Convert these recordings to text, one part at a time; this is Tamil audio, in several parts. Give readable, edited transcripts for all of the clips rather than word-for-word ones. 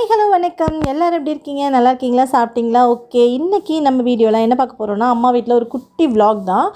ஹாய் ஹலோ வணக்கம். எல்லோரும் எப்படி இருக்கீங்க? நல்லா இருக்கீங்களா? சாப்பிட்டீங்களா? ஓகே, இன்றைக்கி நம்ம வீடியோவில் என்ன பார்க்க போகிறோன்னா, அம்மா வீட்டில் ஒரு குட்டி vlog தான்.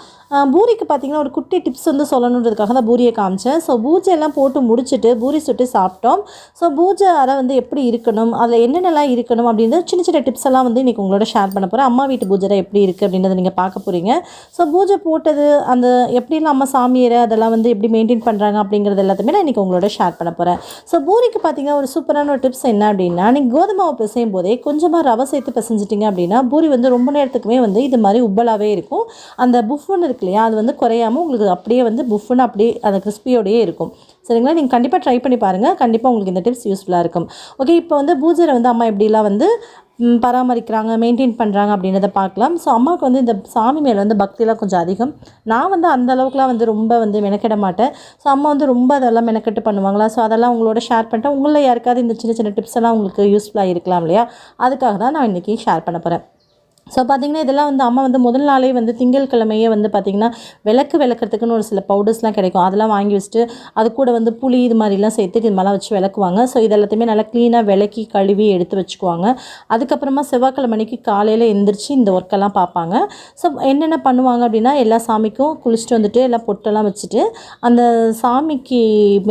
பூரிக்கு பார்த்திங்கன்னா ஒரு குட்டி டிப்ஸ் வந்து சொல்லணுன்றதுக்காக தான் பூரியை காமிச்சேன். ஸோ பூஜையெல்லாம் போட்டு முடிச்சுட்டு பூரி சுட்டு சாப்பிட்டோம். ஸோ பூஜை அறை வந்து எப்படி இருக்கணும், அதில் என்னென்னலாம் இருக்கணும் அப்படின்றது சின்ன சின்ன டிப்ஸ் எல்லாம் வந்து இன்றைக்கி உங்களோட ஷேர் பண்ண போகிறேன். அம்மா வீட்டு பூஜை எப்படி இருக்குது அப்படின்றத நீங்கள் பார்க்க போகிறீங்க. ஸோ பூஜை போட்டது அந்த எப்படிலாம் அம்மா சாமியரை அதெல்லாம் வந்து எப்படி மெயின்டைன் பண்ணுறாங்க அப்படிங்கிறது எல்லாத்தையுமே நான் இன்றைக்கி உங்களோட ஷேர் பண்ண போகிறேன். ஸோ பூரிக்கு பார்த்திங்கன்னா ஒரு சூப்பரான ஒரு டிப்ஸ் என்ன அப்படின்னா, நீங்கள் கோதுமை மாவு பிசையும் போதே கொஞ்சமாக ரவை சேர்த்து பிசைஞ்சிட்டிங்க அப்படின்னா பூரி வந்து ரொம்ப நேரத்துக்குமே வந்து இது மாதிரி உப்பலாகவே இருக்கும். அந்த புஃப்னு இருக்கு இல்லையா, அது வந்து குறையாமல் உங்களுக்கு அப்படியே வந்து புஃப்னு அப்படியே அந்த கிறிஸ்பியோடையே இருக்கும். சரிங்களா? நீங்கள் கண்டிப்பாக ட்ரை பண்ணி பாருங்கள். கண்டிப்பாக உங்களுக்கு இந்த டிப்ஸ் யூஸ்ஃபுல்லாக இருக்கும். ஓகே, இப்போ வந்து பூஜையில் வந்து அம்மா எப்படிலாம் வந்து பராமரிக்கிறாங்க, மெயின்டைன் பண்ணுறாங்க அப்படின்றத பார்க்கலாம். ஸோ அம்மாவுக்கு வந்து இந்த சாமி மேலே வந்து பக்தியெலாம் கொஞ்சம் அதிகம். நான் வந்து அந்த அளவுக்குலாம் வந்து ரொம்ப வந்து மெனக்கிட மாட்டேன். ஸோ அம்மா வந்து ரொம்ப அதெல்லாம் மெனக்கெட்டு பண்ணுவாங்களா. ஸோ அதெல்லாம் உங்களோட ஷேர் பண்ணிட்டேன். உங்களில் யாருக்காவது இந்த சின்ன சின்ன டிப்ஸ் எல்லாம் உங்களுக்கு யூஸ்ஃபுல்லாக இருக்கலாம் இல்லையா, அதுக்காக தான் நான் இன்றைக்கி ஷேர் பண்ண போகிறேன். ஸோ பார்த்திங்கன்னா இதெல்லாம் வந்து அம்மா வந்து முதல் நாளே வந்து திங்கட்கிழமையே வந்து பார்த்திங்கன்னா விளக்குறதுக்குன்னு ஒரு சில பவுடர்ஸ்லாம் கிடைக்கும். அதெல்லாம் வாங்கி வச்சுட்டு அது கூட வந்து புளி இது மாதிரிலாம் சேர்த்துட்டு இது மாதிரிலாம் வச்சு விளக்குவாங்க. ஸோ இது எல்லாத்தையுமே நல்லா க்ளீனாக விளக்கி கழுவி எடுத்து வச்சுக்குவாங்க. அதுக்கப்புறமா செவ்வாய்க்கிழமைக்கு காலையில் எந்திரிச்சு இந்த ஒர்க்கெல்லாம் பார்ப்பாங்க. ஸோ என்னென்ன பண்ணுவாங்க அப்படின்னா, எல்லா சாமிக்கும் குளிச்சுட்டு வந்துட்டு எல்லாம் பொட்டெல்லாம் வச்சுட்டு அந்த சாமிக்கு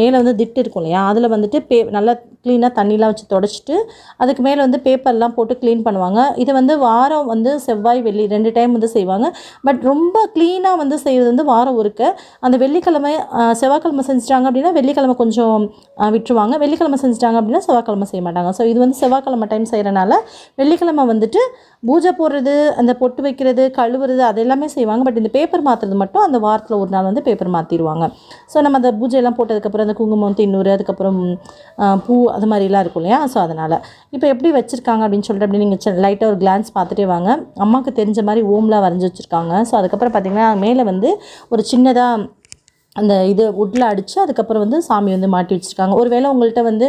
மேலே வந்து திட்டு இருக்கும் இல்லையா, அதில் வந்துட்டு நல்லா க்ளீனாக தண்ணிலாம் வச்சு தொடச்சிட்டு அதுக்கு மேலே வந்து பேப்பர்லாம் போட்டு க்ளீன் பண்ணுவாங்க. இதை வந்து வாரம் வந்து செவ்வாய் வெள்ளி 2 டைம் வந்து செய்வாங்க. பட் ரொம்ப க்ளீனாக வந்து செய்கிறது வந்து வாரம் ஒருக்க. அந்த வெள்ளிக்கிழமை செவ்வாய்க்கிழமை செஞ்சுட்டாங்க அப்படின்னா வெள்ளிக்கிழமை கொஞ்சம் விட்டுருவாங்க. வெள்ளிக்கிழமை செஞ்சுட்டாங்க அப்படின்னா செவ்வாய்க்கிழமை செய்ய மாட்டாங்க. ஸோ இது வந்து செவ்வாய்க்கிழமை டைம் செய்கிறனால வெள்ளிக்கிழமை வந்துட்டு பூஜை போடுறது, அந்த பொட்டு வைக்கிறது, கழுவுறது அது எல்லாமே செய்வாங்க. பட் இந்த பேப்பர் மாற்றுறது மட்டும் அந்த வாரத்தில் ஒரு நாள் வந்து பேப்பர் மாற்றிடுவாங்க. ஸோ நம்ம அந்த பூஜையெல்லாம் போட்டதுக்கப்புறம் அந்த குங்குமம், தின்னூறு, அதுக்கப்புறம் பூ அது மாதிரிலாம் இருக்கும் இல்லையா. ஸோ அதனால் இப்போ எப்படி வச்சுருக்காங்க அப்படின்னு சொல்லிட்டு அப்படி நீங்கள் லைட்டாக ஒரு கிளான்ஸ் பார்த்துட்டே வாங்க. அம்மாவுக்கு தெரிஞ்ச மாதிரி ஓம்லாம் வரைஞ்சி வச்சுருக்காங்க. ஸோ அதுக்கப்புறம் பார்த்திங்கன்னா மேலே வந்து ஒரு சின்னதாக அந்த இது உட்டில் அடித்து அதுக்கப்புறம் வந்து சாமி வந்து மாட்டி வச்சுருக்காங்க. ஒரு வேளை உங்கள்கிட்ட வந்து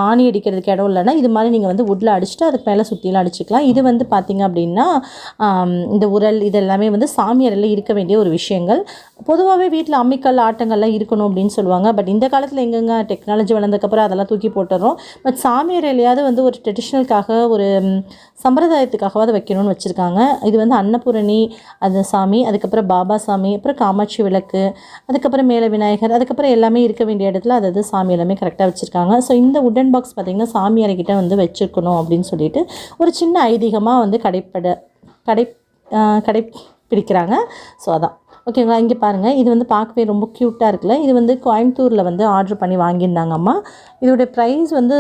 ஆணி அடிக்கிறதுக்கு இடம் இல்லைன்னா இது மாதிரி நீங்கள் வந்து உட்டில் அடிச்சுட்டு அதுக்கு மேலே சுற்றிலாம் அடிச்சுக்கலாம். இது வந்து பார்த்திங்க அப்படின்னா இந்த உரல் இது எல்லாமே வந்து சாமி அறையில் இருக்க வேண்டிய ஒரு விஷயங்கள். பொதுவாகவே வீட்டில் அம்மிக்கல் ஆட்டங்கள்லாம் இருக்கணும் அப்படின்னு சொல்லுவாங்க. பட் இந்த காலத்தில் எங்கெங்க டெக்னாலஜி வளர்ந்ததுக்கப்புறம் அதெல்லாம் தூக்கி போட்டுறோம். பட் சாமி அறையிலையாவது வந்து ஒரு ட்ரெடிஷ்னலுக்காக ஒரு சம்பிரதாயத்துக்காகவாது வைக்கணும்னு வச்சுருக்காங்க. இது வந்து அன்னபூரணி அந்த சாமி, அதுக்கப்புறம் பாபா சாமி, அப்புறம் காமாட்சி விளக்கு, அதுக்கப்புறம் மேலே விநாயகர், அதுக்கப்புறம் எல்லாமே இருக்க வேண்டிய இடத்துல அதாவது சாமி எல்லாமே கரெக்டாக வச்சுருக்காங்க. ஸோ இந்த உடன் பாக்ஸ் பார்த்திங்கன்னா சாமி அறைக்கிட்ட வந்து வச்சுருக்கணும் அப்படின்னு சொல்லிட்டு ஒரு சின்ன ஐதீகமாக வந்து கடைப்பிடிக்கிறாங்க. ஸோ அதான் ஓகேங்களா. இங்கே பாருங்கள், இது வந்து பார்க்கவே ரொம்ப க்யூட்டாக இருக்குல்ல. இது வந்து கோயம்புத்தூரில் வந்து ஆர்டர் பண்ணி வாங்கியிருந்தாங்க அம்மா. இதோடைய ப்ரைஸ் வந்து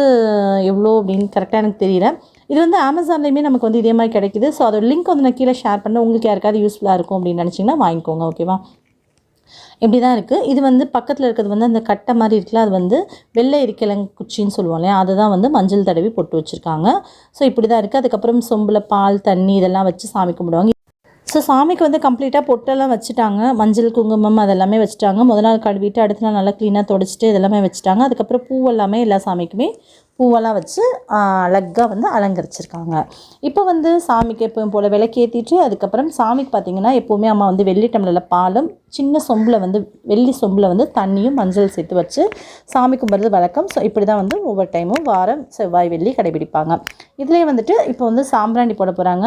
எவ்வளோ அப்படின்னு கரெக்டாக எனக்கு தெரியல. இது வந்து அமேசான்லேயுமே நமக்கு வந்து இதே மாதிரி கிடைக்கிது. ஸோ அதோட லிங்க் வந்து நான் கீழே ஷேர் பண்ணேன். உங்களுக்கு யாருக்காவது யூஸ்ஃபுல்லாக இருக்கும் அப்படின்னு நினச்சிங்கன்னா வாங்கிக்கோங்க. ஓகேவா? இப்படி தான் இருக்குது. இது வந்து பக்கத்தில் இருக்கிறது வந்து அந்த கட்டை மாதிரி இருக்குல்ல, அது வந்து வெள்ளை எரிக்கிழங்கு குச்சின்னு சொல்லுவோம் இல்லையா, அதுதான் வந்து மஞ்சள் தடவி போட்டு வச்சுருக்காங்க. ஸோ இப்படி தான் இருக்குது. அதுக்கப்புறம் சொம்பில் பால் தண்ணி இதெல்லாம் வச்சு சாமி கும்பிடுவாங்க. ஸோ சாமிக்கு வந்து கம்ப்ளீட்டாக பொட்டெல்லாம் வச்சுட்டாங்க. மஞ்சள் குங்குமம் அதெல்லாமே வச்சுட்டாங்க. முதல் நாள் கழுவிட்டு அடுத்த நாள் நல்லா க்ளீனாக தொடச்சிட்டு இதெல்லாமே வச்சுட்டாங்க. அதுக்கப்புறம் பூவெல்லாமே எல்லா சாமிக்குமே பூவெல்லாம் வச்சு அழகாக வந்து அலங்கரிச்சிருக்காங்க. இப்போ வந்து சாமிக்கு எப்பவும் போல் விளக்கேற்றிட்டு அதுக்கப்புறம் சாமிக்கு பார்த்திங்கன்னா எப்போவுமே அம்மா வந்து வெள்ளி டம்ளரில் பாலும் சின்ன சொம்பில் வந்து வெள்ளி சொம்பில் வந்து தண்ணியும் மஞ்சள் சேர்த்து வச்சு சாமி கும்பிட்றது வழக்கம். ஸோ இப்படி தான் வந்து ஒவ்வொரு டைமும் வாரம் செவ்வாய் வெள்ளி கடைபிடிப்பாங்க. இதிலே வந்துட்டு இப்போ வந்து சாம்பிராணி போட போகிறாங்க.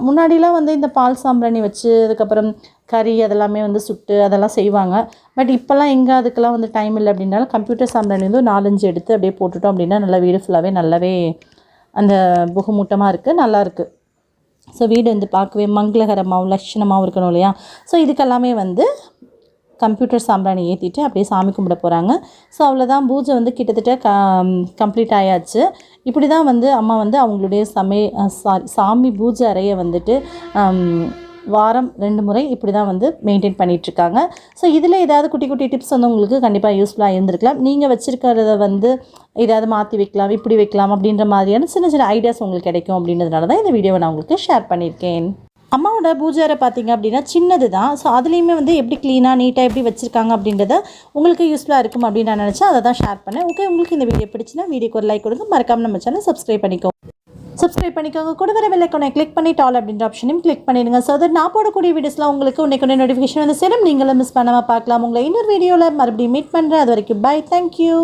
முன்னாடிலாம் வந்து இந்த பால் சாம்பிராணி வச்சு அதுக்கப்புறம் கறி அதெல்லாமே வந்து சுட்டு அதெல்லாம் செய்வாங்க. பட் இப்போல்லாம் எங்கே அதுக்கெல்லாம் வந்து டைம் இல்லை அப்படின்னாலும் கம்ப்யூட்டர் சாம்பிராணி வந்து 4-5 எடுத்து அப்படியே போட்டுட்டோம் அப்படின்னா நல்லா வீடு ஃபுல்லாகவே நல்லாவே அந்த புகமூட்டமாக இருக்குது, நல்லாயிருக்கு. ஸோ வீடு வந்து பார்க்கவே மங்களகரமாகவும் லட்சணமாகவும் இருக்கணும் இல்லையா. ஸோ இதுக்கெல்லாமே வந்து கம்ப்யூட்டர் சாம்பிராணி ஏற்றிட்டு அப்படியே சாமி கும்பிட போகிறாங்க. ஸோ அவ்வளோதான், பூஜை வந்து கிட்டத்தட்ட கம்ப்ளீட் ஆயாச்சு. இப்படி தான் வந்து அம்மா வந்து அவங்களுடைய சாமி பூஜை அறையை வந்துட்டு வாரம் 2 முறை இப்படி தான் வந்து மெயின்டைன் பண்ணிகிட்ருக்காங்க. ஸோ இதில் ஏதாவது குட்டி குட்டி டிப்ஸ் வந்து உங்களுக்கு கண்டிப்பாக யூஸ்ஃபுல்லாக இருந்திருக்கலாம். நீங்கள் வச்சுருக்கிறத வந்து ஏதாவது மாற்றி வைக்கலாம், இப்படி வைக்கலாம் அப்படின்ற மாதிரியான சின்ன சின்ன ஐடியாஸ் உங்களுக்கு கிடைக்கும் அப்படின்றதுனால தான் இந்த வீடியோவை நான் உங்களுக்கு ஷேர் பண்ணியிருக்கேன். அம்மாவோட பூஜை அறை பார்த்திங்க அப்படின்னா சின்னது தான். ஸோ அதுலேயுமே வந்து எப்படி க்ளீனாக நீட்டாக எப்படி வச்சுருக்காங்க அப்படின்றத உங்களுக்கு யூஸ்ஃபுல்லாக இருக்கும் அப்படின்னு நான் நினச்சேன். அதை தான் ஷேர் பண்ணேன். ஓகே, உங்களுக்கு இந்த வீடியோ பிடிச்சினா வீடியோக்கு ஒரு லைக் கொடுங்க. மறக்காமல் நம்ம சேனல் சப்ஸ்கிரைப் பண்ணிக்கோங்க. கூட வர பெல் ஐகானை கிளிக் பண்ணிட்டு ஆல் அப்படின்ற ஆப்ஷனையும் கிளிக் பண்ணிடுங்க. ஸோ தட் நான் போடக்கூடிய வீடியோஸ்லாம் உங்களுக்கு உடனே நோட்டிஃபிகேஷன் வந்து சேரும். நீங்களும் மிஸ் பண்ணாமல் பார்க்கலாம். உங்களை இன்னொரு வீடியோவில் மறுபடியும் மீட் பண்ணுறேன். அது வரைக்கும் பை. தேங்க்யூ.